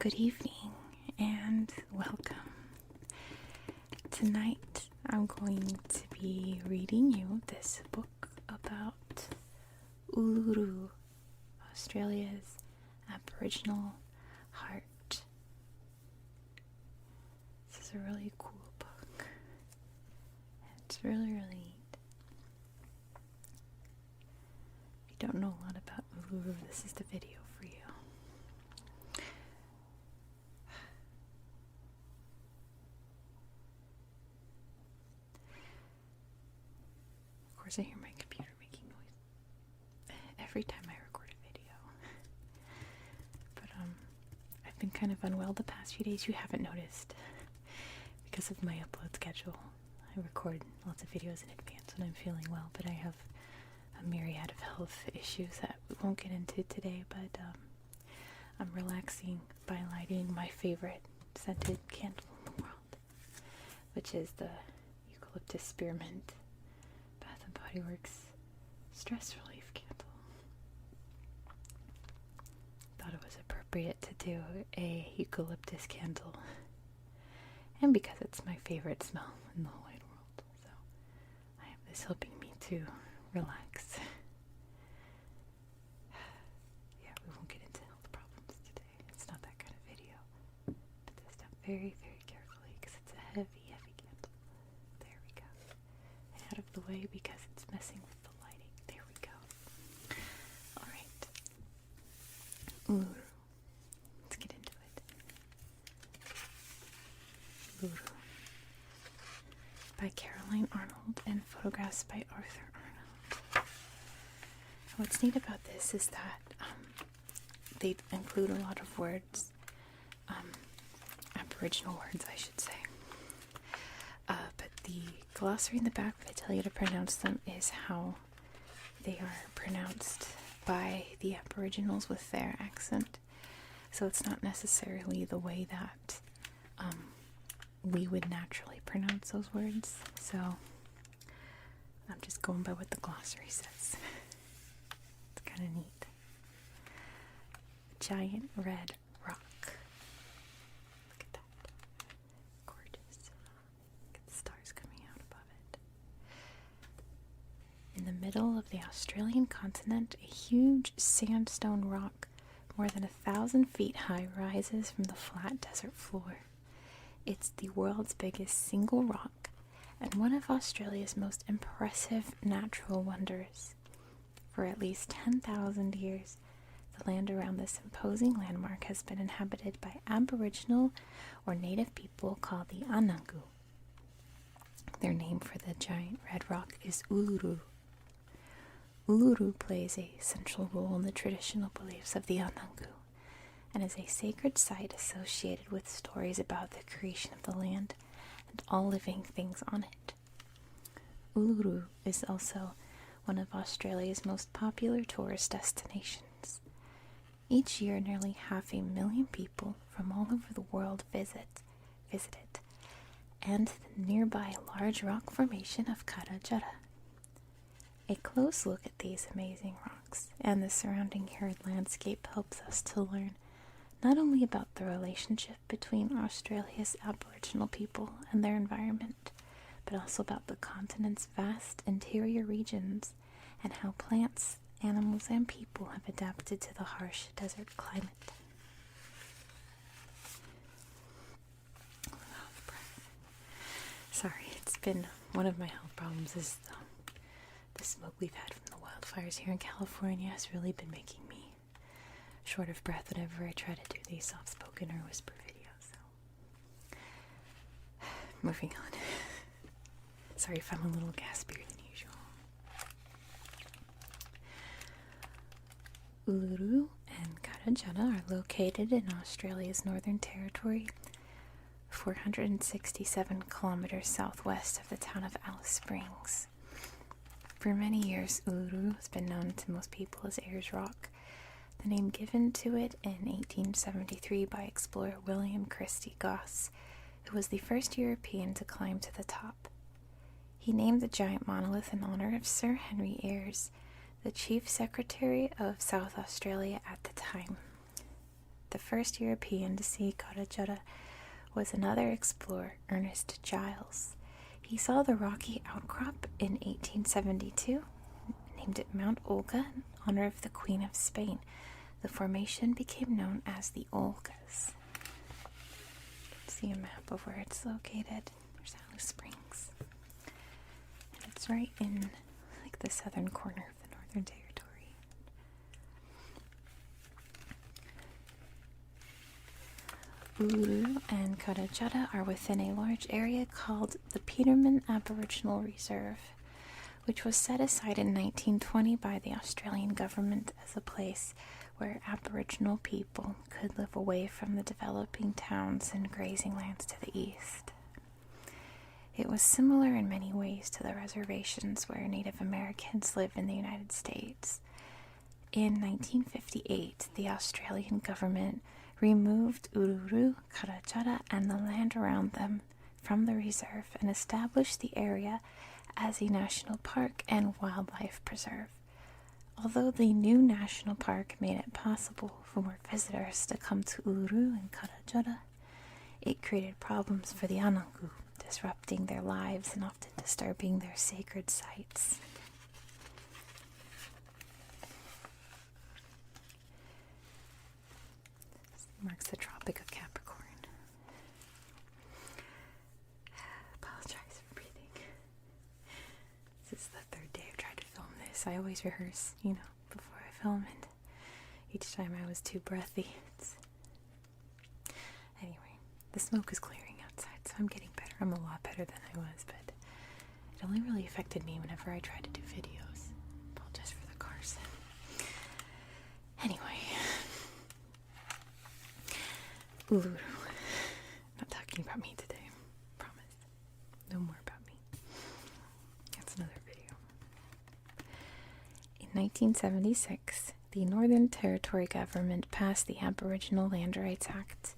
Good evening and welcome. Tonight I'm going to be reading you this book about Uluru, Australia's Aboriginal heart. This is a really cool book. It's really neat. If you don't know a lot about Uluru, this is the video for you. Of course, I hear my computer making noise every time I record a video. But I've been kind of unwell the past few days. You haven't noticed because of my upload schedule. I record lots of videos in advance when I'm feeling well, but I have a myriad of health issues that we won't get into today. But I'm relaxing by lighting my favorite scented candle in the world, which is the eucalyptus spearmint Bath and Body Works stress relief candle. Thought it was appropriate to do a eucalyptus candle, and because it's my favorite smell in the whole wide world, so I have this helping me to relax. Yeah, we won't get into health problems today. It's not that kind of video. Put this down very carefully because it's a heavy candle. There we go. Out of the way because it's messing with the lighting. There we go. Alright. Uluru. Let's get into it. Uluru. By Caroline Arnold and photographs by Arthur Arnold. What's neat about this is that they include a lot of words, Aboriginal words I should say. But the glossary in the back, where they tell you to pronounce them, is how they are pronounced by the Aboriginals with their accent. So it's not necessarily the way that we would naturally pronounce those words. So I'm just going by what the glossary says. It's kind of neat. Giant red rock. Look at that. Gorgeous. Look at the stars coming out above it. In the middle of the Australian continent, a huge sandstone rock more than 1,000 feet high rises from the flat desert floor. It's the world's biggest single rock and one of Australia's most impressive natural wonders. For at least 10,000 years, the land around this imposing landmark has been inhabited by Aboriginal or native people called the Anangu. Their name for the giant red rock is Uluru. Uluru plays a central role in the traditional beliefs of the Anangu and is a sacred site associated with stories about the creation of the land and all living things on it. Uluru is also one of Australia's most popular tourist destinations. Each year, nearly 500,000 people from all over the world visit it, and the nearby large rock formation of Kata Tjuta. A close look at these amazing rocks and the surrounding arid landscape helps us to learn not only about the relationship between Australia's Aboriginal people and their environment, but also about the continent's vast interior regions and how plants, animals, and people have adapted to the harsh desert climate. Sorry, it's been one of my health problems is the smoke we've had from the wildfires here in California has really been making me short of breath whenever I try to do these soft-spoken or whisper videos. So, moving on. Sorry if I'm a little gaspier than usual. Uluru and Kata Tjuta are located in Australia's Northern Territory, 467 kilometers southwest of the town of Alice Springs. For many years, Uluru has been known to most people as Ayers Rock, the name given to it in 1873 by explorer William Christie Goss, who was the first European to climb to the top. He named the giant monolith in honor of Sir Henry Ayers, the Chief Secretary of South Australia at the time. The first European to see Kata Tjuta was another explorer, Ernest Giles. He saw the rocky outcrop in 1872, named it Mount Olga in honor of the Queen of Spain. The formation became known as the Olgas. You can see a map of where it's located. There's Alice Springs. And it's right in like the southern corner of the Northern Territory. Uluru and Kata Tjuta are within a large area called the Petermann Aboriginal Reserve, which was set aside in 1920 by the Australian government as a place where Aboriginal people could live away from the developing towns and grazing lands to the east. It was similar in many ways to the reservations where Native Americans live in the United States. In 1958, the Australian government removed Uluru, Kata Tjuta, and the land around them from the reserve and established the area as a national park and wildlife preserve. Although the new national park made it possible for more visitors to come to Uluru and Kata Tjuta, it created problems for the Anangu, disrupting their lives and often disturbing their sacred sites. Marks the Tropic of Capricorn. Apologize for breathing. This is the third day I've tried to film this. I always rehearse, before I film, and each time I was too breathy. Anyway, the smoke is clearing outside, so I'm getting better. I'm a lot better than I was, but it only really affected me whenever I tried to do videos. Apologize for the cars. Anyway. Uluru. Not talking about me today. Promise. No more about me. That's another video. In 1976, the Northern Territory government passed the Aboriginal Land Rights Act,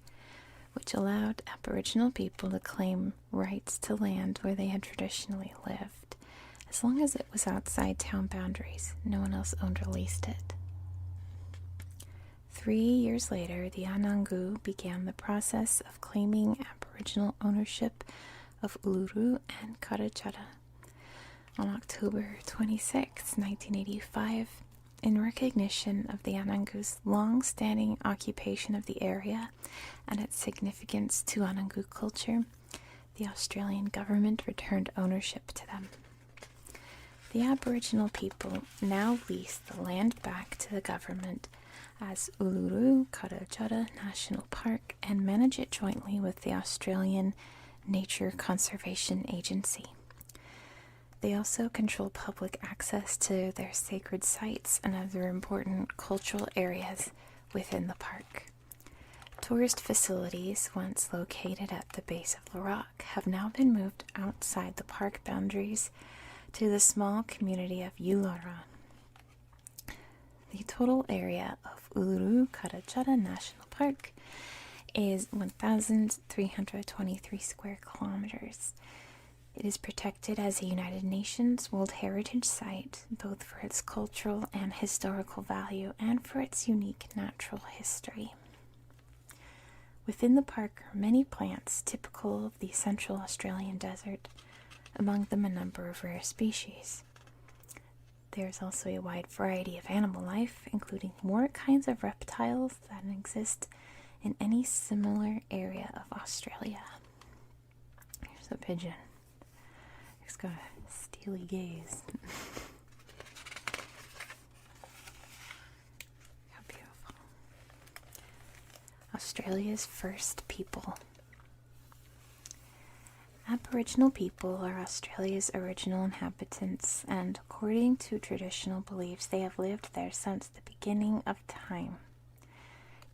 which allowed Aboriginal people to claim rights to land where they had traditionally lived, as long as it was outside town boundaries. No one else owned or leased it. 3 years later, the Anangu began the process of claiming Aboriginal ownership of Uluru and Kata Tjuta. On October 26, 1985, in recognition of the Anangu's long-standing occupation of the area and its significance to Anangu culture, the Australian government returned ownership to them. The Aboriginal people now lease the land back to the government as Uluru Kata Tjuta National Park and manage it jointly with the Australian Nature Conservation Agency. They also control public access to their sacred sites and other important cultural areas within the park. Tourist facilities, once located at the base of the rock, have now been moved outside the park boundaries to the small community of Uluru. The total area of Uluru Kata Tjuta National Park is 1,323 square kilometers. It is protected as a United Nations World Heritage Site, both for its cultural and historical value and for its unique natural history. Within the park are many plants typical of the Central Australian desert, among them a number of rare species. There's also a wide variety of animal life, including more kinds of reptiles than exist in any similar area of Australia. Here's a pigeon. It's got a steely gaze. How beautiful. Australia's first people. Aboriginal people are Australia's original inhabitants, and according to traditional beliefs, they have lived there since the beginning of time.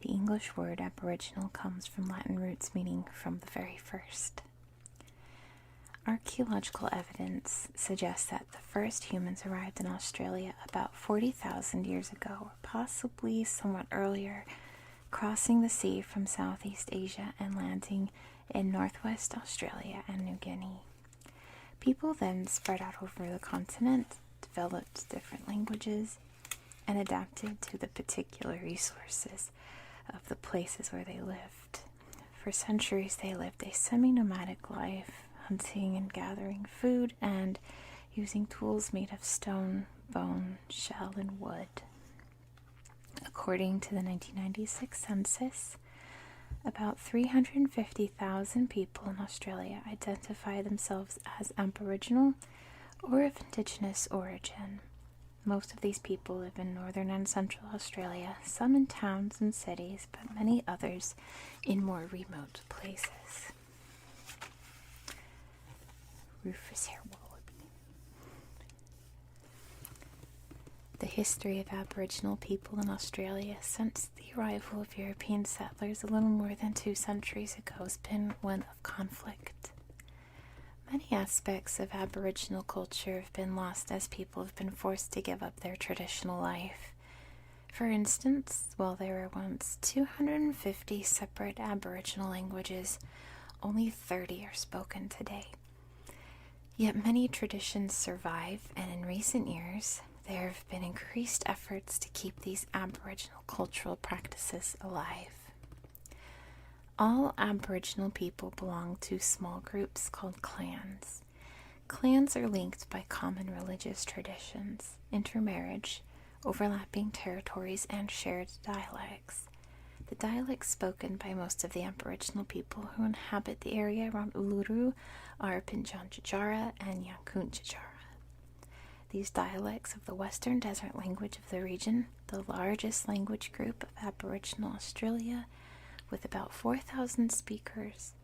The English word Aboriginal comes from Latin roots meaning from the very first. Archaeological evidence suggests that the first humans arrived in Australia about 40,000 years ago, or possibly somewhat earlier, crossing the sea from Southeast Asia and landing in northwest Australia and New Guinea. People then spread out over the continent, developed different languages, and adapted to the particular resources of the places where they lived. For centuries, they lived a semi-nomadic life, hunting and gathering food and using tools made of stone, bone, shell, and wood. According to the 1996 census, about 350,000 people in Australia identify themselves as Aboriginal or of Indigenous origin. Most of these people live in northern and central Australia, some in towns and cities, but many others in more remote places. Rufous hair wallaby. The history of Aboriginal people in Australia since the arrival of European settlers a little more than 2 centuries ago has been one of conflict. Many aspects of Aboriginal culture have been lost as people have been forced to give up their traditional life. For instance, while there were once 250 separate Aboriginal languages, only 30 are spoken today. Yet many traditions survive, and in recent years, there have been increased efforts to keep these Aboriginal cultural practices alive. All Aboriginal people belong to small groups called clans. Clans are linked by common religious traditions, intermarriage, overlapping territories, and shared dialects. The dialects spoken by most of the Aboriginal people who inhabit the area around Uluru are Trjukurpa and Anangu. These dialects of the Western Desert language of the region, the largest language group of Aboriginal Australia, with about 4,000 speakers.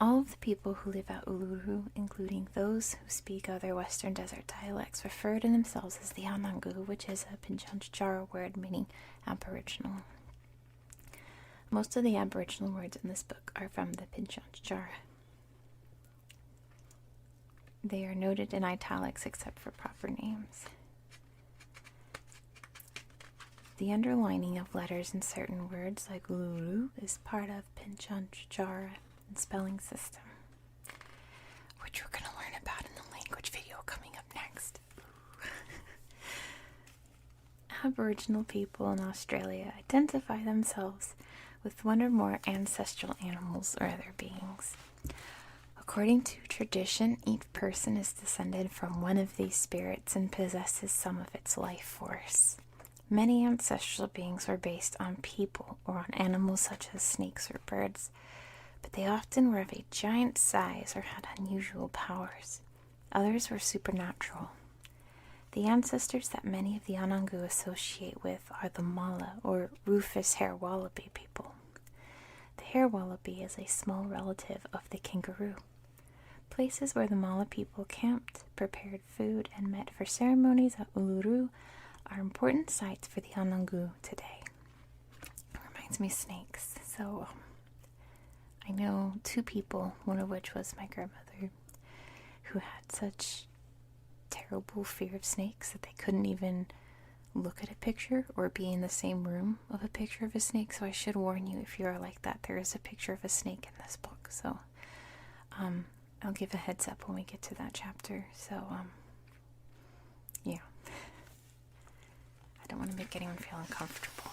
All of the people who live at Uluru, including those who speak other Western Desert dialects, refer to themselves as the Anangu, which is a Trjukurpa word meaning Aboriginal. Most of the Aboriginal words in this book are from the Trjukurpa. They are noted in italics except for proper names. The underlining of letters in certain words, like Uluru, is part of Trjukurpa spelling system, which we're going to learn about in the language video coming up next. Aboriginal people in Australia identify themselves with one or more ancestral animals or other beings. According to tradition, each person is descended from one of these spirits and possesses some of its life force. Many ancestral beings were based on people or on animals such as snakes or birds, but they often were of a giant size or had unusual powers. Others were supernatural. The ancestors that many of the Anangu associate with are the Mala, or rufous hair wallaby people. The hair wallaby is a small relative of the kangaroo. Places where the Mala people camped, prepared food, and met for ceremonies at Uluru are important sites for the Anangu today. It reminds me of snakes. So I know 2 people, one of which was my grandmother, who had such terrible fear of snakes that they couldn't even look at a picture or be in the same room of a picture of a snake. So I should warn you, if you are like that, there is a picture of a snake in this book. So I'll give a heads up when we get to that chapter. So yeah. I don't want to make anyone feel uncomfortable.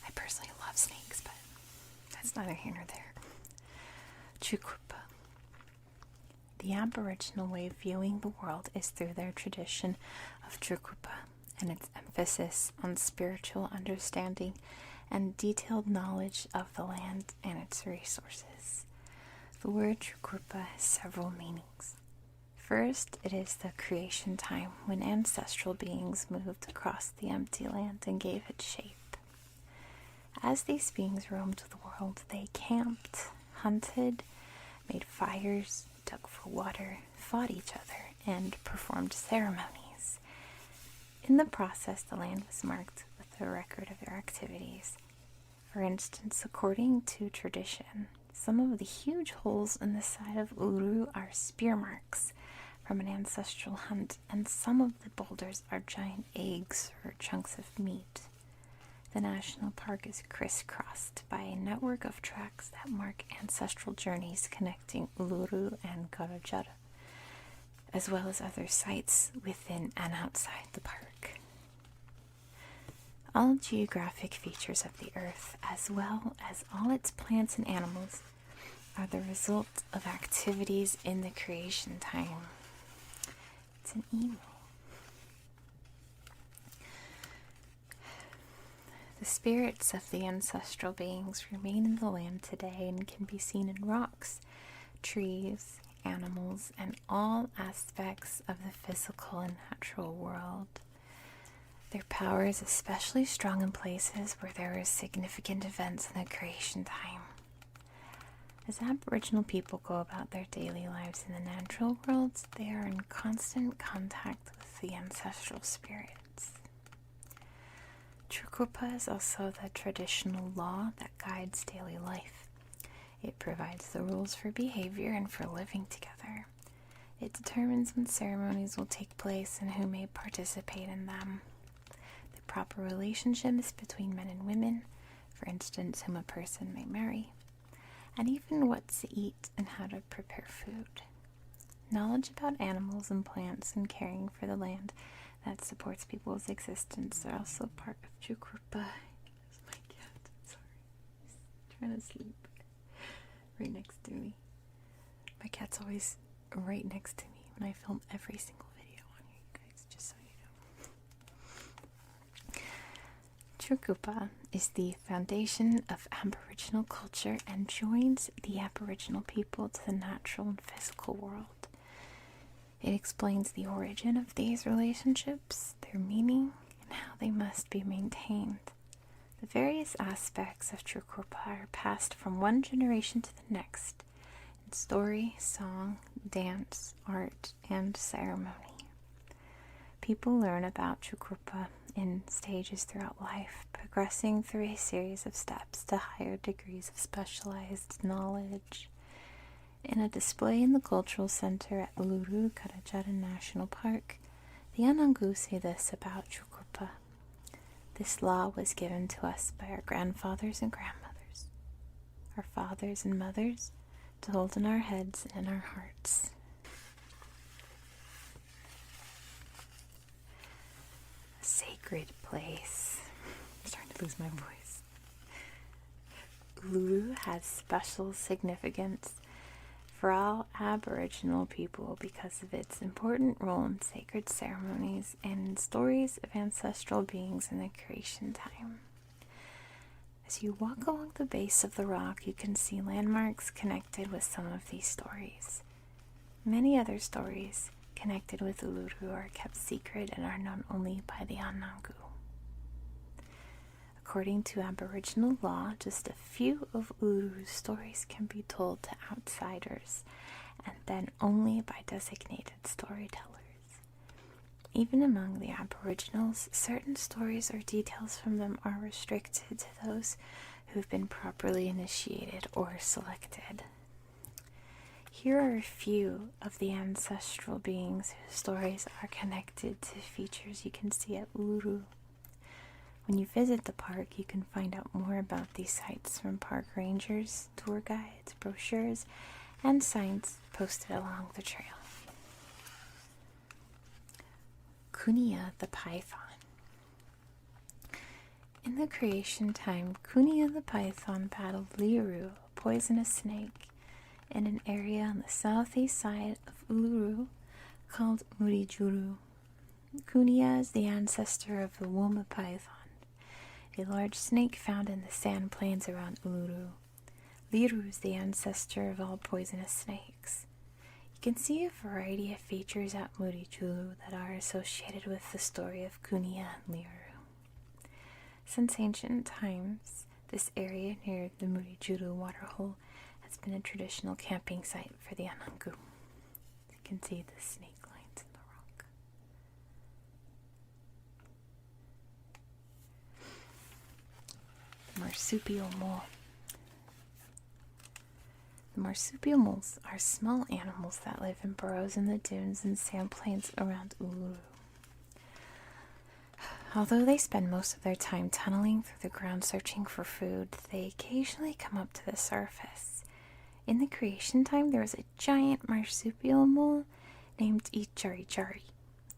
I personally love snakes, but that's neither here nor there. Trjukurpa. The Aboriginal way of viewing the world is through their tradition of Trjukurpa and its emphasis on spiritual understanding and detailed knowledge of the land and its resources. The word Trjukurpa has several meanings. First, it is the creation time when ancestral beings moved across the empty land and gave it shape. As these beings roamed the world, they camped, hunted, made fires, dug for water, fought each other, and performed ceremonies. In the process, the land was marked with a record of their activities. For instance, according to tradition, some of the huge holes in the side of Uluru are spear marks from an ancestral hunt, and some of the boulders are giant eggs or chunks of meat. The national park is crisscrossed by a network of tracks that mark ancestral journeys connecting Uluru and Kata Tjuta. as well as other sites within and outside the park. All geographic features of the Earth, as well as all its plants and animals, are the result of activities in the creation time. It's an email. The spirits of the ancestral beings remain in the land today and can be seen in rocks, trees, animals, and all aspects of the physical and natural world. Their power is especially strong in places where there are significant events in the creation time. As Aboriginal people go about their daily lives in the natural worlds, they are in constant contact with the ancestral spirits. Trjukurpa is also the traditional law that guides daily life. It provides the rules for behavior and for living together. It determines when ceremonies will take place and who may participate in them. The proper relationships between men and women, for instance, whom a person may marry, and even what to eat and how to prepare food. Knowledge about animals and plants and caring for the land that supports people's existence are also part of Trjukurpa. There's my cat. Sorry. He's trying to sleep right next to me. My cat's always right next to me when I film every single video on you guys, just so you know. Trjukurpa is the foundation of Aboriginal culture and joins the Aboriginal people to the natural and physical world. It explains the origin of these relationships, their meaning, and how they must be maintained. The various aspects of Trjukurpa are passed from one generation to the next in story, song, dance, art, and ceremony. People learn about Trjukurpa in stages throughout life, progressing through a series of steps to higher degrees of specialized knowledge. In a display in the Cultural Center at Uluru, Kata Tjuta National Park, the Anangu say this about Trjukurpa. This law was given to us by our grandfathers and grandmothers, our fathers and mothers, to hold in our heads and in our hearts. A sacred place. I'm starting to lose my voice. Uluru has special significance for all Aboriginal people because of its important role in sacred ceremonies and in stories of ancestral beings in the creation time. As you walk along the base of the rock, you can see landmarks connected with some of these stories. Many other stories connected with Uluru are kept secret and are known only by the Anangu. According to Aboriginal law, just a few of Uluru's stories can be told to outsiders, and then only by designated storytellers. Even among the Aboriginals, certain stories or details from them are restricted to those who have been properly initiated or selected. Here are a few of the ancestral beings whose stories are connected to features you can see at Uluru. When you visit the park, you can find out more about these sites from park rangers, tour guides, brochures, and signs posted along the trail. Kunia the python. In the creation time, Kunia the python battled Uluru, a poisonous snake, in an area on the southeast side of Uluru called Murijuru. Kunia is the ancestor of the Woma python, a large snake found in the sand plains around Uluru. Liru is the ancestor of all poisonous snakes. You can see a variety of features at Murijuru that are associated with the story of Kunia and Liru. Since ancient times, this area near the Murijuru waterhole has been a traditional camping site for the Anangu. You can see the snake lines in the rock. Marsupial mole. The marsupial moles are small animals that live in burrows in the dunes and sand plains around Uluru. Although they spend most of their time tunneling through the ground searching for food, they occasionally come up to the surface. In the creation time, there was a giant marsupial mole named Icari.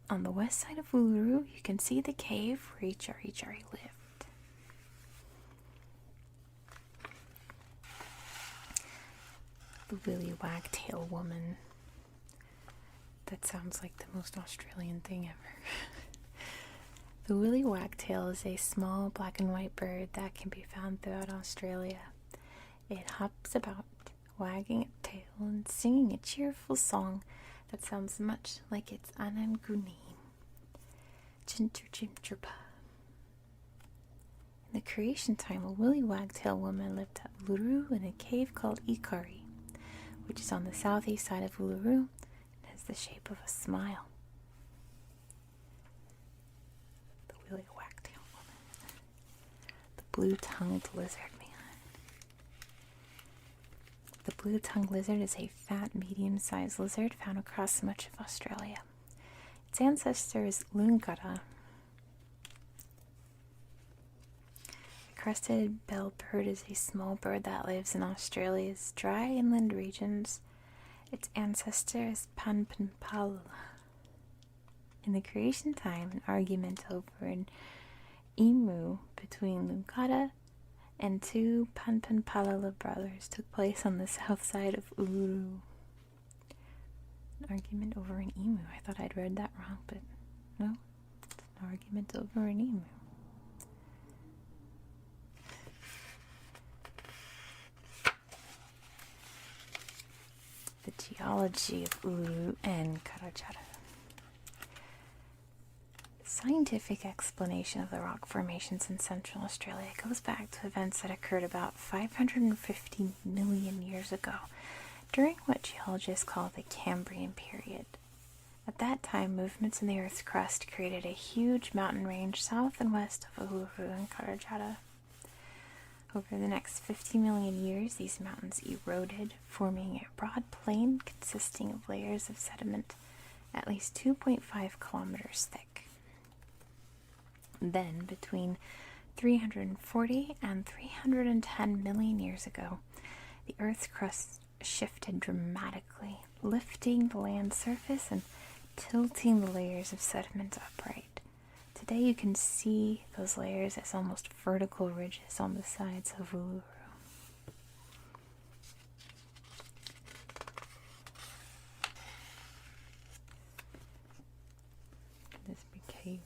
On the west side of Uluru, you can see the cave where Icari lived. The Willy Wagtail woman. That sounds like the most Australian thing ever. The Willy Wagtail is a small black and white bird that can be found throughout Australia. It hops about, wagging its tail and singing a cheerful song that sounds much like its Anangu name, Trjukurpa. In the creation time, a Willy Wagtail woman lived at Uluru in a cave called Icari, which is on the southeast side of Uluru and has the shape of a smile. The Willy Wagtail woman. The blue-tongued lizard. The blue-tongued lizard is a fat, medium-sized lizard found across much of Australia. Its ancestor is Kata. The crested bellbird is a small bird that lives in Australia's dry inland regions. Its ancestor is Panpanpala. In the creation time, an argument over an emu between Kata and two Panpanpala brothers took place on the south side of Uluru. An argument over an emu. I thought I'd read that wrong, but no. It's an argument over an emu. The geology of Uluru and Kata Tjuta. Scientific explanation of the rock formations in central Australia goes back to events that occurred about 550 million years ago, during what geologists call the Cambrian period. At that time, movements in the Earth's crust created a huge mountain range south and west of Uluru and Kata Tjuta. Over the next 50 million years, these mountains eroded, forming a broad plain consisting of layers of sediment at least 2.5 kilometers thick. Then, between 340 and 310 million years ago, the Earth's crust shifted dramatically, lifting the land surface and tilting the layers of sediment upright. Today you can see those layers as almost vertical ridges on the sides of Uluru. This big cave.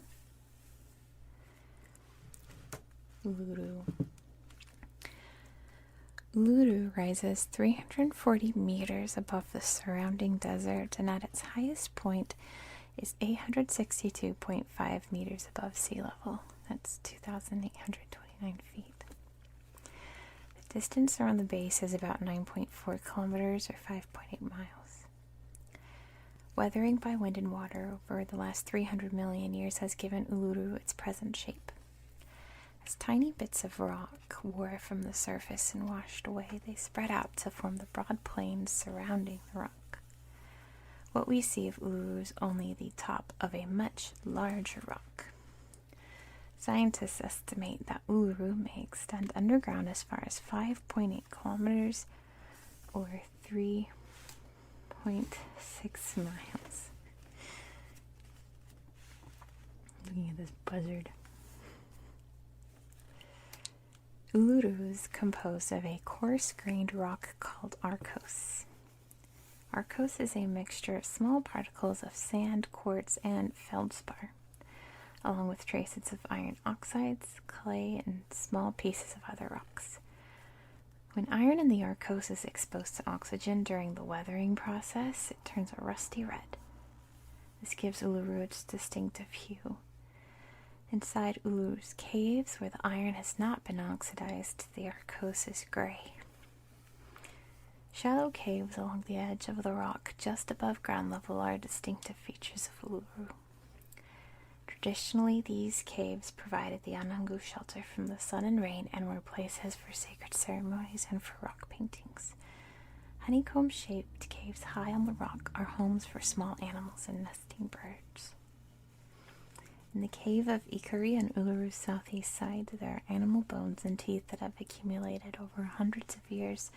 Uluru. Uluru rises 340 meters above the surrounding desert, and at its highest point is 862.5 meters above sea level. That's 2,829 feet. The distance around the base is about 9.4 kilometers or 5.8 miles. Weathering by wind and water over the last 300 million years has given Uluru its present shape. As tiny bits of rock wore from the surface and washed away, they spread out to form the broad plains surrounding the rock. What we see of Uluru is only the top of a much larger rock. Scientists estimate that Uluru may extend underground as far as 5.8 kilometers or 3.6 miles. Looking at this buzzard. Uluru is composed of a coarse-grained rock called arkose. Arkose is a mixture of small particles of sand, quartz, and feldspar, along with traces of iron oxides, clay, and small pieces of other rocks. When iron in the arkose is exposed to oxygen during the weathering process, it turns a rusty red. This gives Uluru its distinctive hue. Inside Uluru's caves, where the iron has not been oxidized, the arkose is gray. Shallow caves along the edge of the rock just above ground level are distinctive features of Uluru. Traditionally, these caves provided the Anangu shelter from the sun and rain and were places for sacred ceremonies and for rock paintings. Honeycomb-shaped caves high on the rock are homes for small animals and nesting birds. In the cave of Icari on Uluru's southeast side, there are animal bones and teeth that have accumulated over hundreds of years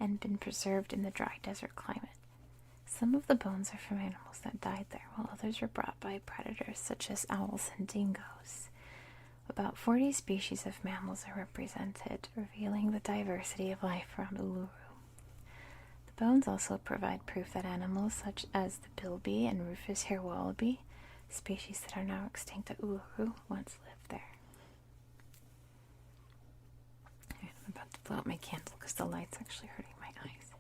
and been preserved in the dry desert climate. Some of the bones are from animals that died there, while others were brought by predators such as owls and dingoes. About 40 species of mammals are represented, revealing the diversity of life around Uluru. The bones also provide proof that animals such as the bilby and rufous-haired wallaby, species that are now extinct at Uluru, once lived there. I'm about to blow out my candle because the light's actually hurting my eyes.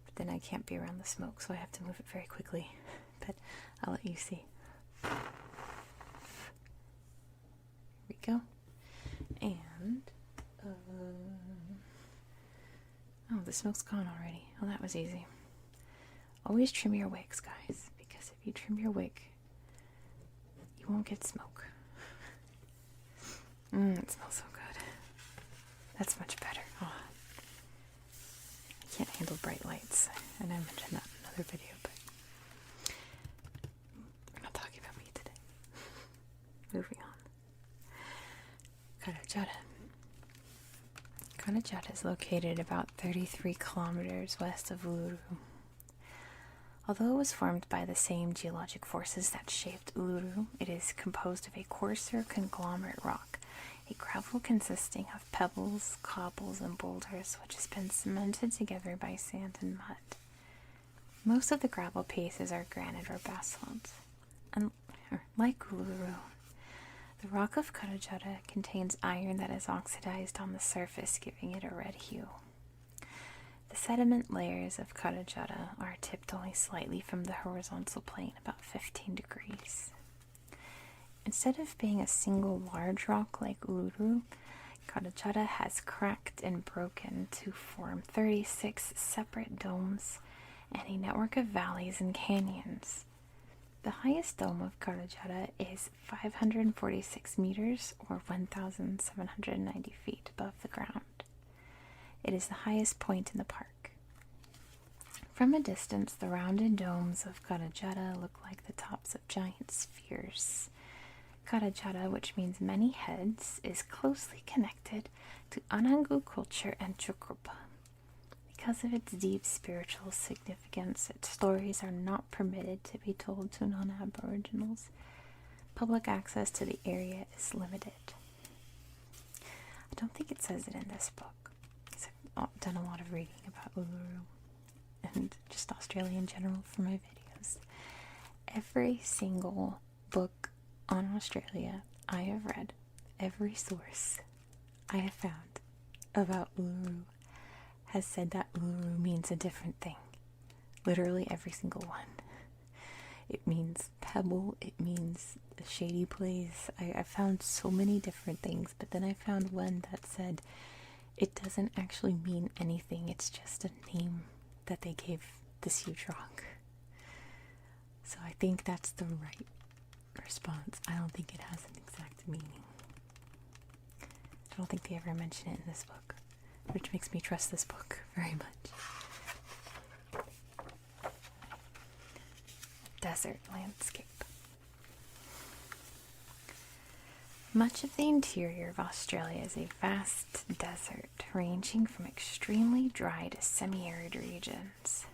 But then I can't be around the smoke, so I have to move it very quickly. But I'll let you see. Here we go. And, oh, the smoke's gone already. Well, that was easy. Always trim your wigs, guys, because if you trim your wig, you won't get smoke. It smells so good. That's much better. Oh, I can't handle bright lights, and I mentioned that in another video, but we're not talking about me today. Moving on. Kata Tjuta. Kata Tjuta is located about 33 kilometers west of Uluru. Although it was formed by the same geologic forces that shaped Uluru, it is composed of a coarser conglomerate rock, a gravel consisting of pebbles, cobbles, and boulders, which has been cemented together by sand and mud. Most of the gravel pieces are granite or basalt. Like Uluru, the rock of Kata Tjuta contains iron that is oxidized on the surface, giving it a red hue. The sediment layers of Kata Tjuta are tipped only slightly from the horizontal plane, about 15 degrees. Instead of being a single large rock like Uluru, Kata Tjuta has cracked and broken to form 36 separate domes and a network of valleys and canyons. The highest dome of Kata Tjuta is 546 meters, or 1,790 feet above the ground. It is the highest point in the park. From a distance, the rounded domes of Kata Tjuta look like the tops of giant spheres. Kata Tjuta, which means many heads, is closely connected to Anangu culture and Trjukurpa. Because of its deep spiritual significance, its stories are not permitted to be told to non-Aboriginals. Public access to the area is limited. I don't think it says it in this book. I've done a lot of reading about Uluru and just Australia in general for my videos. Every single book on Australia I have read, every source I have found about Uluru has said that Uluru means a different thing. Literally every single one. It means pebble, it means a shady place. I found so many different things, but then I found one that said it doesn't actually mean anything. It's just a name that they gave this huge rock. So I think that's the right response. I don't think it has an exact meaning. I don't think they ever mention it in this book, which makes me trust this book very much. Desert landscape. Much of the interior of Australia is a vast desert, ranging from extremely dry to semi-arid regions.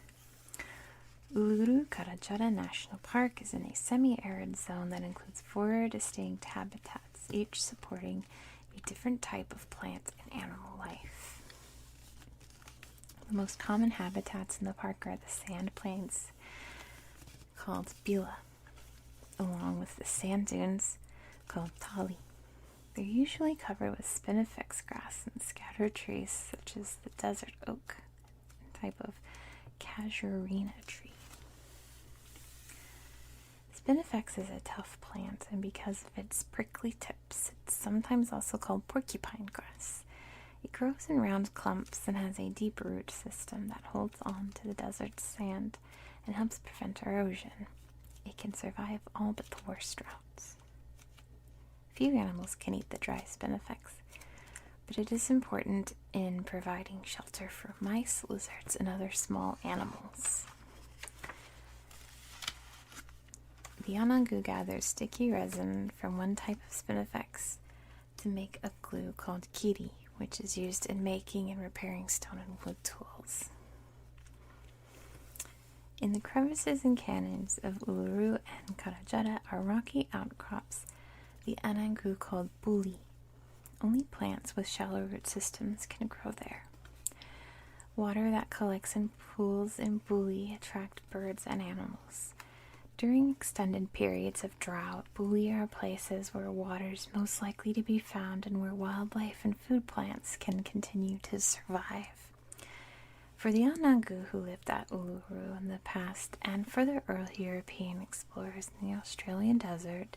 Uluru Kata Tjuta National Park is in a semi-arid zone that includes 4 distinct habitats, each supporting a different type of plant and animal life. The most common habitats in the park are the sand plains, called bila, along with the sand dunes, called tali. They're usually covered with spinifex grass and scattered trees such as the desert oak, a type of casuarina tree. Spinifex is a tough plant, and because of its prickly tips, it's sometimes also called porcupine grass. It grows in round clumps and has a deep root system that holds on to the desert's sand and helps prevent erosion. It can survive all but the worst droughts. Few animals can eat the dry spinifex, but it is important in providing shelter for mice, lizards, and other small animals. The Anangu gathers sticky resin from one type of spinifex to make a glue called kiri, which is used in making and repairing stone and wood tools. In the crevices and canyons of Uluru and Kata Tjuta are rocky outcrops, the Anangu called buli. Only plants with shallow root systems can grow there. Water that collects in pools in buli attract birds and animals. During extended periods of drought, buli are places where water is most likely to be found and where wildlife and food plants can continue to survive. For the Anangu who lived at Uluru in the past, and for the early European explorers in the Australian desert,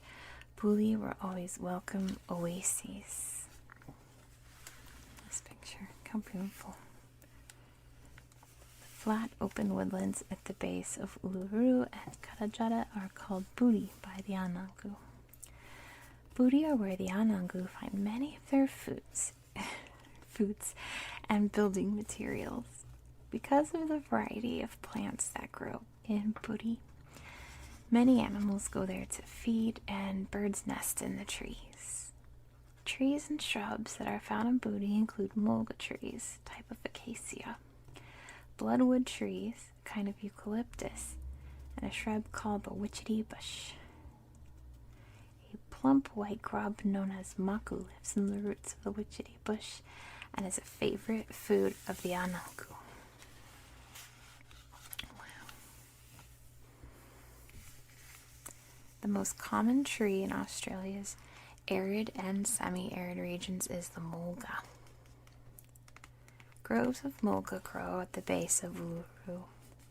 buli were always welcome oases. This picture, how beautiful. The flat open woodlands at the base of Uluru and Kata Tjuta are called buli by the Anangu. Buli are where the Anangu find many of their foods and building materials. Because of the variety of plants that grow in buli, many animals go there to feed and birds nest in the trees. Trees and shrubs that are found in buli include mulga trees, type of acacia, bloodwood trees, a kind of eucalyptus, and a shrub called the witchetty bush. A plump white grub known as maku lives in the roots of the witchetty bush and is a favorite food of the Anangu. The most common tree in Australia's arid and semi-arid regions is the mulga. Groves of mulga grow at the base of Uluru,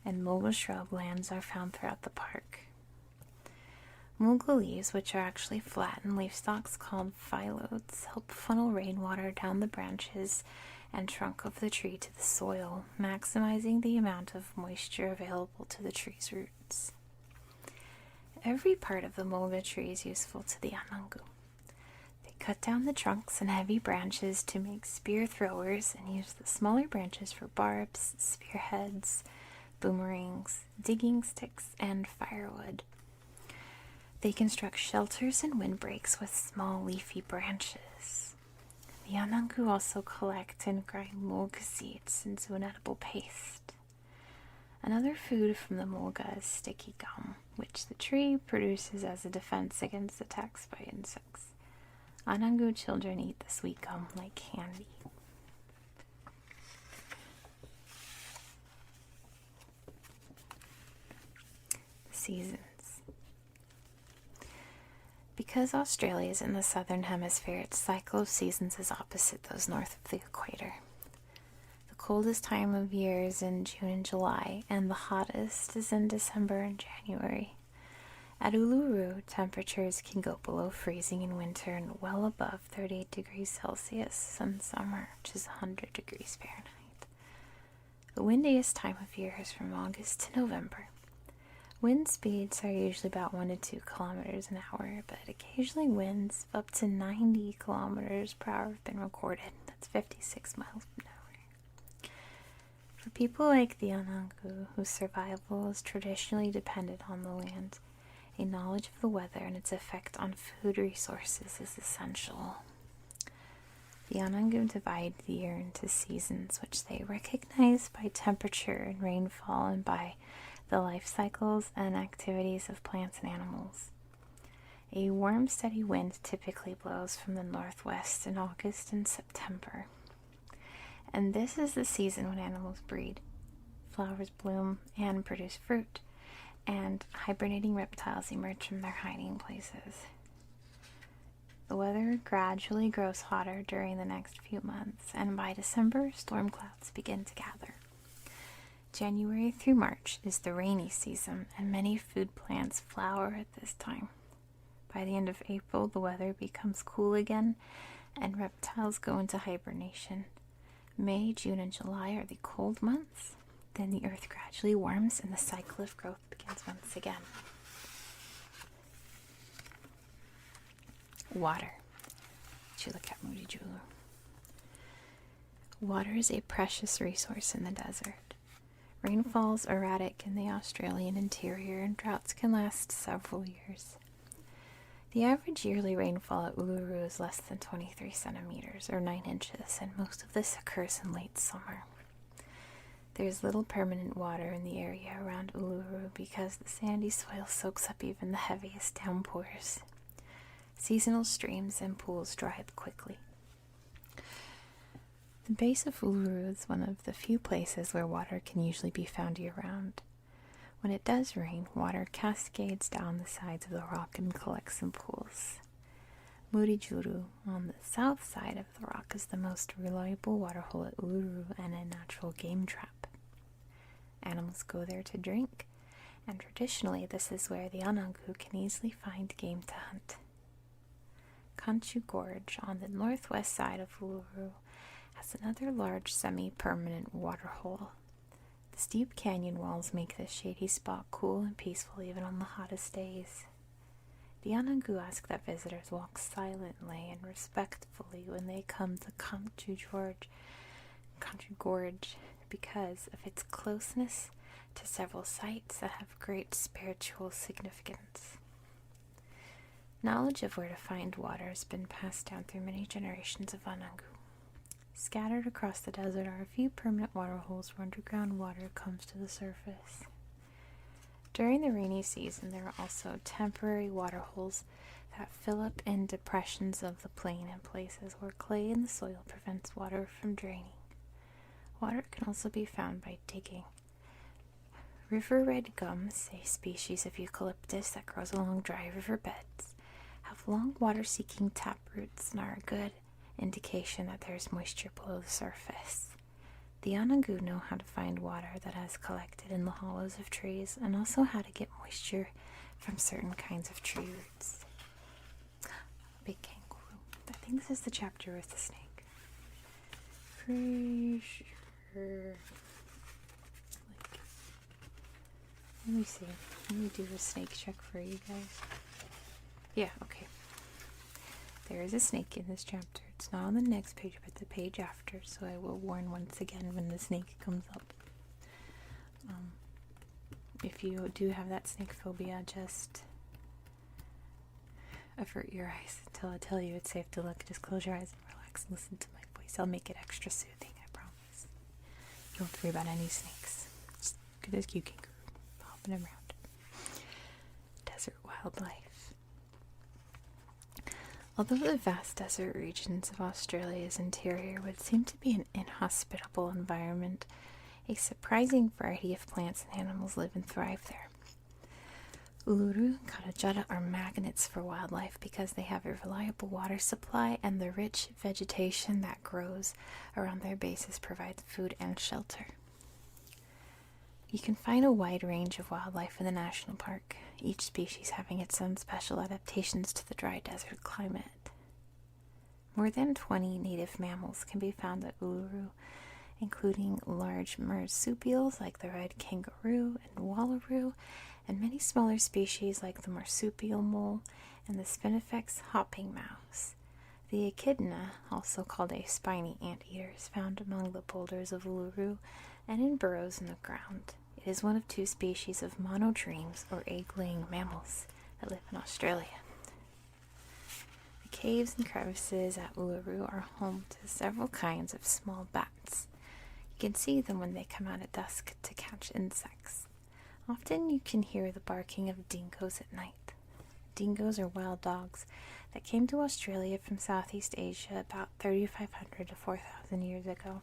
and mulga shrublands are found throughout the park. Mulga leaves, which are actually flattened leaf stalks called phyllodes, help funnel rainwater down the branches and trunk of the tree to the soil, maximizing the amount of moisture available to the tree's roots. Every part of the mulga tree is useful to the Anangu. They cut down the trunks and heavy branches to make spear throwers and use the smaller branches for barbs, spearheads, boomerangs, digging sticks, and firewood. They construct shelters and windbreaks with small leafy branches. The Anangu also collect and grind mulga seeds into an edible paste. Another food from the mulga is sticky gum, which the tree produces as a defense against attacks by insects. Anangu children eat the sweet gum like candy. The seasons. Because Australia is in the southern hemisphere, its cycle of seasons is opposite those north of the equator. The coldest time of year is in June and July, and the hottest is in December and January. At Uluru, temperatures can go below freezing in winter and well above 38 degrees Celsius in summer, which is 100 degrees Fahrenheit. The windiest time of year is from August to November. Wind speeds are usually about 1 to 2 kilometers an hour, but occasionally winds of up to 90 kilometers per hour have been recorded. That's 56 miles an hour. For people like the Anangu, whose survival is traditionally dependent on the land, a knowledge of the weather and its effect on food resources is essential. The Anangu divide the year into seasons, which they recognize by temperature and rainfall and by the life cycles and activities of plants and animals. A warm, steady wind typically blows from the northwest in August and September. And this is the season when animals breed, flowers bloom, and produce fruit, and hibernating reptiles emerge from their hiding places. The weather gradually grows hotter during the next few months, and by December, storm clouds begin to gather. January through March is the rainy season, and many food plants flower at this time. By the end of April, the weather becomes cool again, and reptiles go into hibernation. May, June, and July are the cold months. Then the earth gradually warms and the cycle of growth begins once again. Water. Water is a precious resource in the desert. Rainfall is erratic in the Australian interior and droughts can last several years. The average yearly rainfall at Uluru is less than 23 centimeters or 9 inches, and most of this occurs in late summer. There's little permanent water in the area around Uluru because the sandy soil soaks up even the heaviest downpours. Seasonal streams and pools dry up quickly. The base of Uluru is one of the few places where water can usually be found year-round. When it does rain, water cascades down the sides of the rock and collects in pools. Murijuru, on the south side of the rock, is the most reliable waterhole at Uluru and a natural game trap. Animals go there to drink, and traditionally this is where the Anangu can easily find game to hunt. Kanchu Gorge, on the northwest side of Uluru, has another large semi-permanent waterhole. The steep canyon walls make this shady spot cool and peaceful even on the hottest days. The Anangu ask that visitors walk silently and respectfully when they come to Kanchu Gorge because of its closeness to several sites that have great spiritual significance. Knowledge of where to find water has been passed down through many generations of Anangu. Scattered across the desert are a few permanent water holes where underground water comes to the surface. During the rainy season, there are also temporary water holes that fill up in depressions of the plain and places where clay in the soil prevents water from draining. Water can also be found by digging. River red gums, a species of eucalyptus that grows along dry river beds, have long water-seeking tap roots and are a good indication that there is moisture below the surface. The Anangu know how to find water that has collected in the hollows of trees and also how to get moisture from certain kinds of tree roots. Big kangaroo. I think this is the chapter with the snake. Pretty sure. Let me see. Let me do a snake check for you guys. Yeah, okay. There is a snake in this chapter. It's not on the next page, but the page after, so I will warn once again when the snake comes up. If you do have that snake phobia, just avert your eyes until I tell you it's safe to look. Just close your eyes and relax and listen to my voice. I'll make it extra soothing, I promise. You don't have to worry about any snakes. Just look at this cute kangaroo hopping around. Desert wildlife. Although the vast desert regions of Australia's interior would seem to be an inhospitable environment, a surprising variety of plants and animals live and thrive there. Uluru and Kata Tjuta are magnets for wildlife because they have a reliable water supply and the rich vegetation that grows around their bases provides food and shelter. You can find a wide range of wildlife in the national park, each species having its own special adaptations to the dry desert climate. More than 20 native mammals can be found at Uluru, including large marsupials like the red kangaroo and wallaroo, and many smaller species like the marsupial mole and the spinifex hopping mouse. The echidna, also called a spiny anteater, is found among the boulders of Uluru and in burrows in the ground. It is one of two species of monotremes, or egg-laying mammals, that live in Australia. The caves and crevices at Uluru are home to several kinds of small bats. You can see them when they come out at dusk to catch insects. Often you can hear the barking of dingoes at night. Dingoes are wild dogs that came to Australia from Southeast Asia about 3,500 to 4,000 years ago.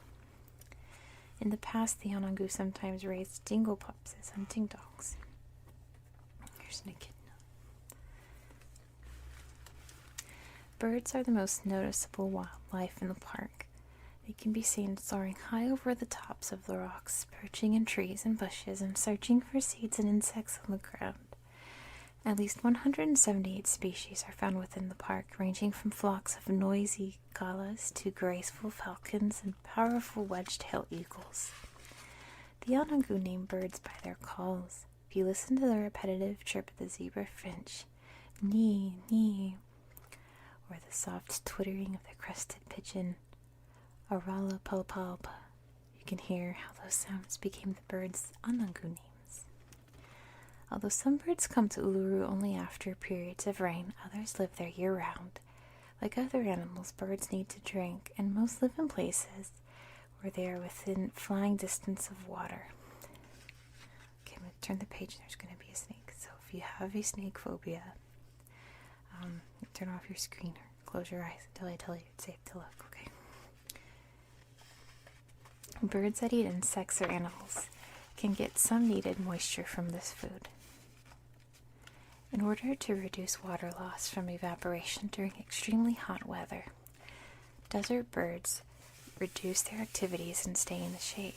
In the past, the Anangu sometimes raised dingo pups as hunting dogs. Here's an echidna. Birds are the most noticeable wildlife in the park. They can be seen soaring high over the tops of the rocks, perching in trees and bushes, and searching for seeds and insects on the ground. At least 178 species are found within the park, ranging from flocks of noisy galahs to graceful falcons and powerful wedge-tailed eagles. The Anangu name birds by their calls. If you listen to the repetitive chirp of the zebra finch, nee, nee, or the soft twittering of the crested pigeon, Arala palpalpa, you can hear how those sounds became the birds' Anangu names. Although some birds come to Uluru only after periods of rain, others live there year-round. Like other animals, birds need to drink, and most live in places or they are within flying distance of water. Okay, I'm going to turn the page. There's going to be a snake. So if you have a snake phobia, turn off your screen or close your eyes until I tell you it's safe to look, okay? Birds that eat insects or animals can get some needed moisture from this food. In order to reduce water loss from evaporation during extremely hot weather, desert birds reduce their activities and stay in the shade.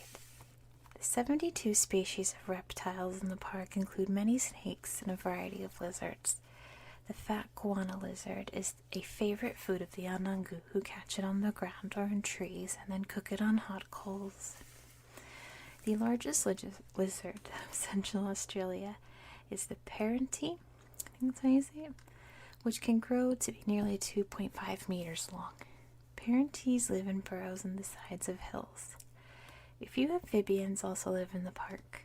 The 72 species of reptiles in the park include many snakes and a variety of lizards. The fat guana lizard is a favorite food of the Anangu, who catch it on the ground or in trees and then cook it on hot coals. The largest lizard of Central Australia is the parenti, I think that's how you say it, which can grow to be nearly 2.5 meters long. Parentis live in burrows in the sides of hills. A few amphibians also live in the park.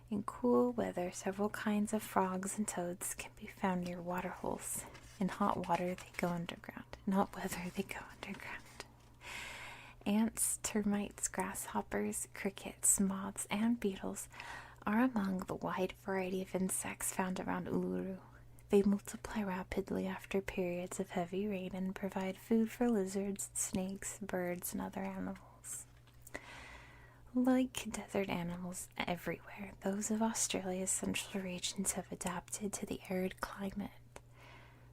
In cool weather, several kinds of frogs and toads can be found near water holes. In hot water, they go underground. In hot weather, they go underground. Ants, termites, grasshoppers, crickets, moths, and beetles are among the wide variety of insects found around Uluru. They multiply rapidly after periods of heavy rain and provide food for lizards, snakes, birds, and other animals. Like desert animals everywhere, those of Australia's central regions have adapted to the arid climate.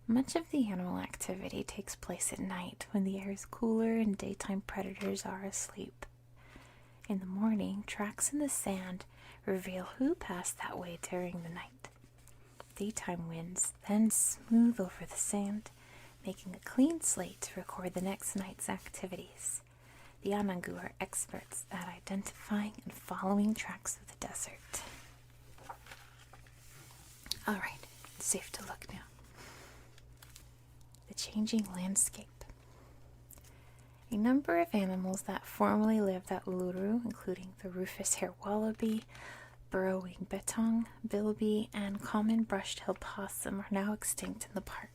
Much of the animal activity takes place at night when the air is cooler and daytime predators are asleep. In the morning, tracks in the sand reveal who passed that way during the night. Daytime winds then smooth over the sand, making a clean slate to record the next night's activities. The Anangu are experts at identifying and following tracks of the desert. Alright, it's safe to look now. The changing landscape. A number of animals that formerly lived at Uluru, including the rufous-haired wallaby, burrowing bettong, bilby, and common brushed-tailed possum, are now extinct in the park.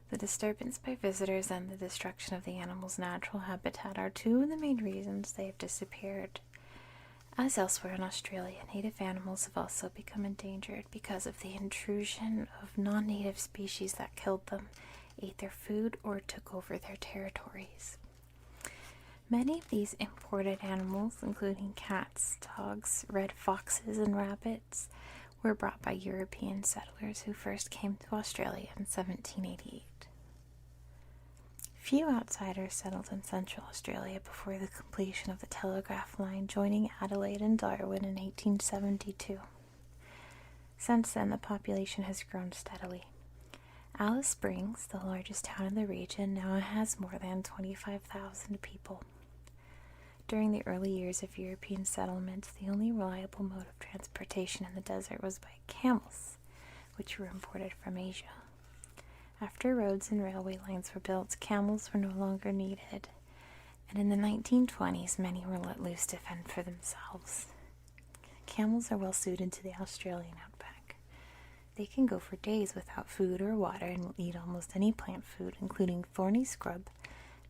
The disturbance by visitors and the destruction of the animal's natural habitat are two of the main reasons they have disappeared. As elsewhere in Australia, native animals have also become endangered because of the intrusion of non-native species that killed them, ate their food, or took over their territories. Many of these imported animals, including cats, dogs, red foxes, and rabbits, were brought by European settlers who first came to Australia in 1788. Few outsiders settled in Central Australia before the completion of the telegraph line, joining Adelaide and Darwin in 1872. Since then, the population has grown steadily. Alice Springs, the largest town in the region, now has more than 25,000 people. During the early years of European settlement, the only reliable mode of transportation in the desert was by camels, which were imported from Asia. After roads and railway lines were built, camels were no longer needed, and in the 1920s, many were let loose to fend for themselves. Camels are well suited to the Australian outback. They can go for days without food or water and will eat almost any plant food, including thorny scrub,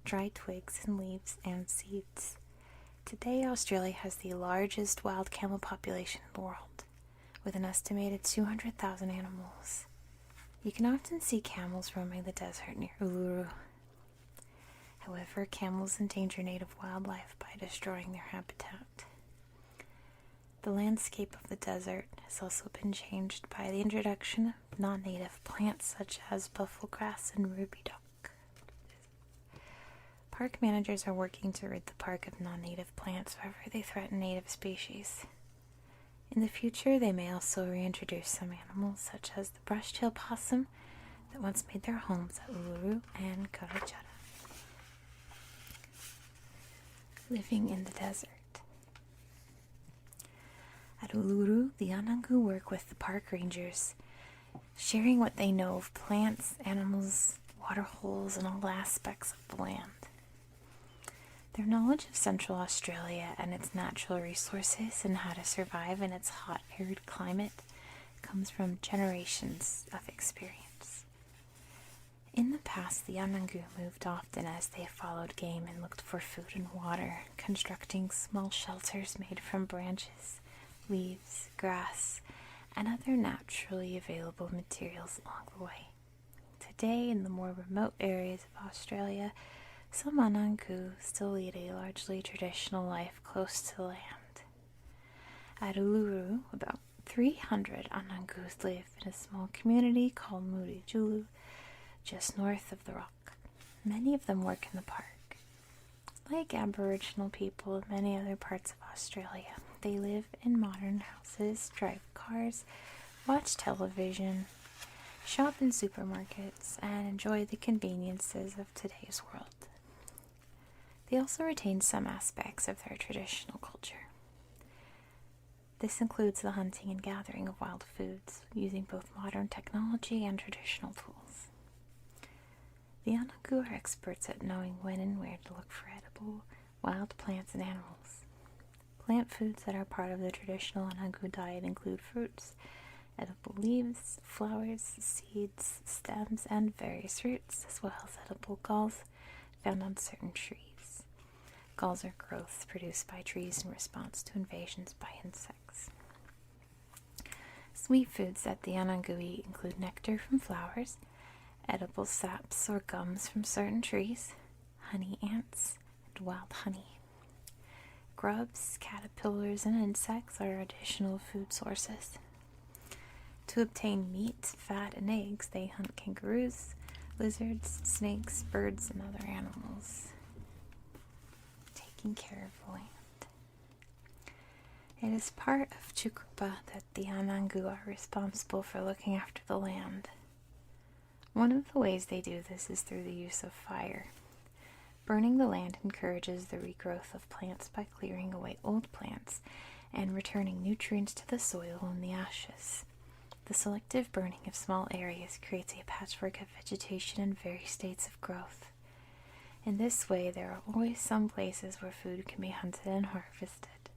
dry twigs and leaves, and seeds. Today, Australia has the largest wild camel population in the world, with an estimated 200,000 animals. You can often see camels roaming the desert near Uluru. However, camels endanger native wildlife by destroying their habitat. The landscape of the desert has also been changed by the introduction of non-native plants such as buffalo grass and ruby dock. Park managers are working to rid the park of non-native plants wherever they threaten native species. In the future, they may also reintroduce some animals, such as the brush-tailed possum that once made their homes at Uluru and Kata Tjuta. Living in the desert. At Uluru, the Anangu work with the park rangers, sharing what they know of plants, animals, water holes, and all aspects of the land. Their knowledge of Central Australia and its natural resources and how to survive in its hot, arid climate comes from generations of experience. In the past, the Anangu moved often as they followed game and looked for food and water, constructing small shelters made from branches, leaves, grass, and other naturally available materials along the way. Today, in the more remote areas of Australia, some Anangu still lead a largely traditional life close to the land. At Uluru, about 300 Anangus live in a small community called Murijulu, just north of the rock. Many of them work in the park. Like Aboriginal people in many other parts of Australia, they live in modern houses, drive cars, watch television, shop in supermarkets, and enjoy the conveniences of today's world. They also retain some aspects of their traditional culture. This includes the hunting and gathering of wild foods, using both modern technology and traditional tools. The Anangu are experts at knowing when and where to look for edible, wild plants and animals. Plant foods that are part of the traditional Anangu diet include fruits, edible leaves, flowers, seeds, stems, and various roots, as well as edible galls found on certain trees. Galls are growths produced by trees in response to invasions by insects. Sweet foods that the Anangu eat include nectar from flowers, edible saps or gums from certain trees, honey ants, and wild honey. Grubs, caterpillars, and insects are additional food sources. To obtain meat, fat, and eggs, they hunt kangaroos, lizards, snakes, birds, and other animals. Taking care of the land. It is part of Trjukurpa that the Anangu are responsible for looking after the land. One of the ways they do this is through the use of fire. Burning the land encourages the regrowth of plants by clearing away old plants and returning nutrients to the soil and the ashes. The selective burning of small areas creates a patchwork of vegetation in various states of growth. In this way, there are always some places where food can be hunted and harvested,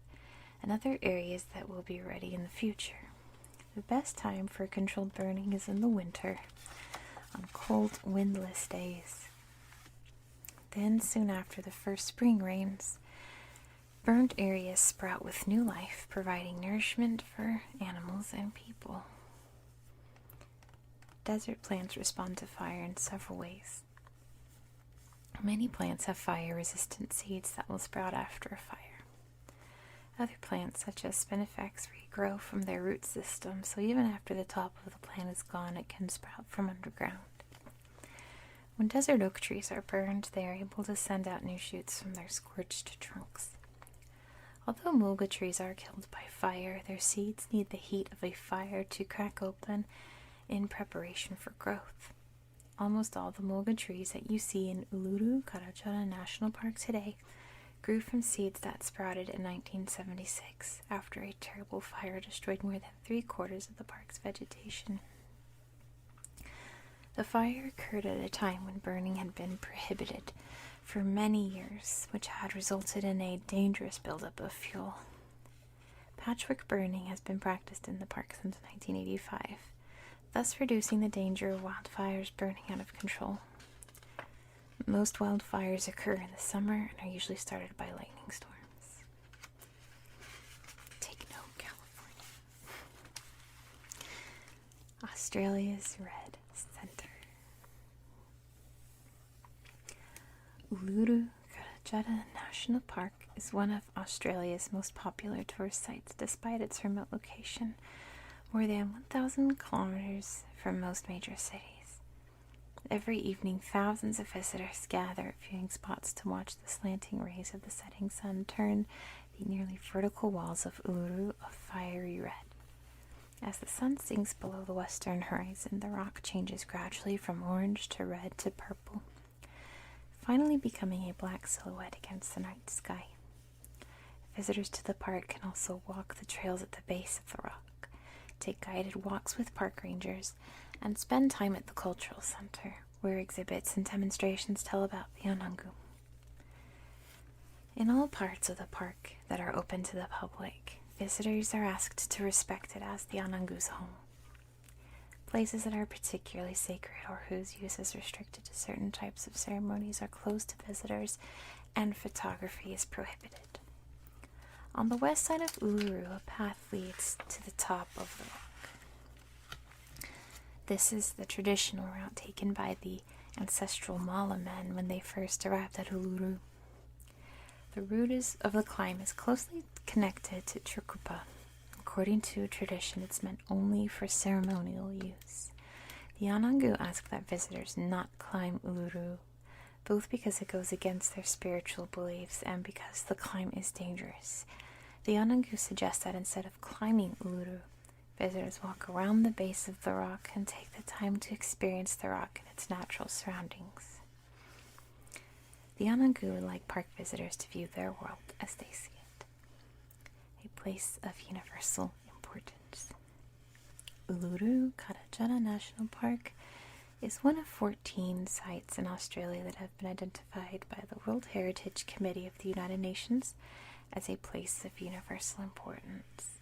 and other areas that will be ready in the future. The best time for controlled burning is in the winter, on cold, windless days. Then, soon after the first spring rains, burned areas sprout with new life, providing nourishment for animals and people. Desert plants respond to fire in several ways. Many plants have fire-resistant seeds that will sprout after a fire. Other plants, such as spinifex, regrow from their root system, so even after the top of the plant is gone, it can sprout from underground. When desert oak trees are burned, they are able to send out new shoots from their scorched trunks. Although mulga trees are killed by fire, their seeds need the heat of a fire to crack open in preparation for growth. Almost all the mulga trees that you see in Uluru, Kata Tjuta National Park today grew from seeds that sprouted in 1976 after a terrible fire destroyed more than 3/4 of the park's vegetation. The fire occurred at a time when burning had been prohibited for many years, which had resulted in a dangerous buildup of fuel. Patchwork burning has been practiced in the park since 1985, thus reducing the danger of wildfires burning out of control. Most wildfires occur in the summer and are usually started by lightning storms. Take note, California. Australia's red center. Uluru Kata Tjuta National Park is one of Australia's most popular tourist sites despite its remote location, more than 1,000 kilometers from most major cities. Every evening, thousands of visitors gather at viewing spots to watch the slanting rays of the setting sun turn the nearly vertical walls of Uluru a fiery red. As the sun sinks below the western horizon, the rock changes gradually from orange to red to purple, finally becoming a black silhouette against the night sky. Visitors to the park can also walk the trails at the base of the rock, take guided walks with park rangers, and spend time at the cultural center, where exhibits and demonstrations tell about the Anangu. In all parts of the park that are open to the public, visitors are asked to respect it as the Anangu's home. Places that are particularly sacred or whose use is restricted to certain types of ceremonies are closed to visitors, and photography is prohibited. On the west side of Uluru, a path leads to the top of the rock. This is the traditional route taken by the ancestral Mala men when they first arrived at Uluru. The route of the climb is closely connected to Trjukurpa. According to tradition, it's meant only for ceremonial use. The Anangu ask that visitors not climb Uluru, both because it goes against their spiritual beliefs and because the climb is dangerous. The Anangu suggest that instead of climbing Uluru, visitors walk around the base of the rock and take the time to experience the rock and its natural surroundings. The Anangu would like park visitors to view their world as they see it, a place of universal importance. Uluru Kata Tjuta National Park is one of 14 sites in Australia that have been identified by the World Heritage Committee of the United Nations as a place of universal importance.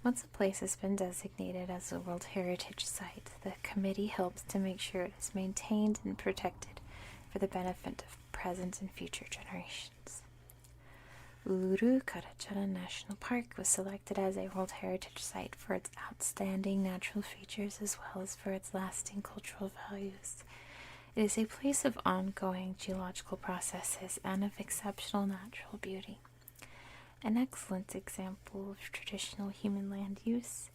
Once a place has been designated as a World Heritage Site, the committee helps to make sure it is maintained and protected for the benefit of present and future generations. Uluru Kata Tjuta National Park was selected as a World Heritage Site for its outstanding natural features as well as for its lasting cultural values. It is a place of ongoing geological processes and of exceptional natural beauty. An excellent example of traditional human land use,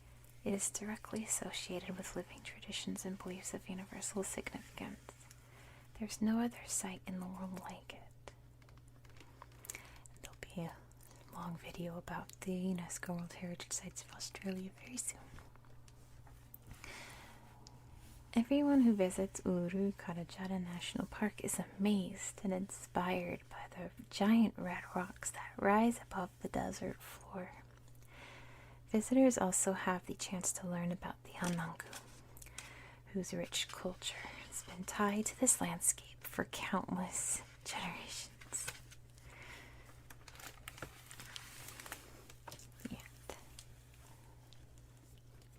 it is directly associated with living traditions and beliefs of universal significance. There's no other site in the world like it. There'll be a long video about the UNESCO World Heritage Sites of Australia very soon. Everyone who visits Uluru Kata Tjuta National Park is amazed and inspired by the giant red rocks that rise above the desert floor. Visitors also have the chance to learn about the Anangu, whose rich culture has been tied to this landscape for countless generations.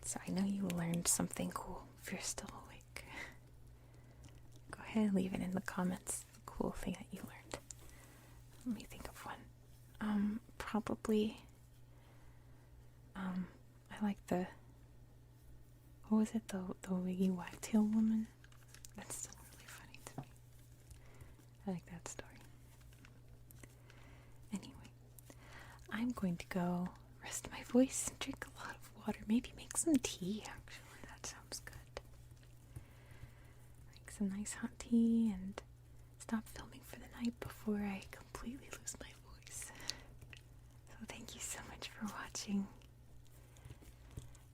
So I know you learned something cool. If you're still awake, go ahead and leave it in the comments. A cool thing that you learned. Let me think of one. Probably. I like the. What was it? The wiggy wagtail woman. That's still really funny to me. I like that story. Anyway, I'm going to go rest my voice and drink a lot of water. Maybe make some tea, actually. That sounds good. Make some nice hot tea and stop filming for the night before I completely lose my voice. So thank you so much for watching.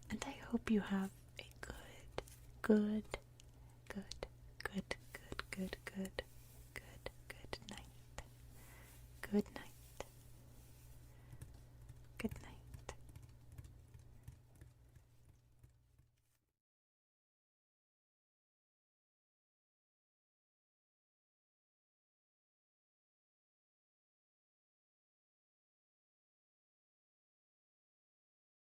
And I hope you have a good night. Good night.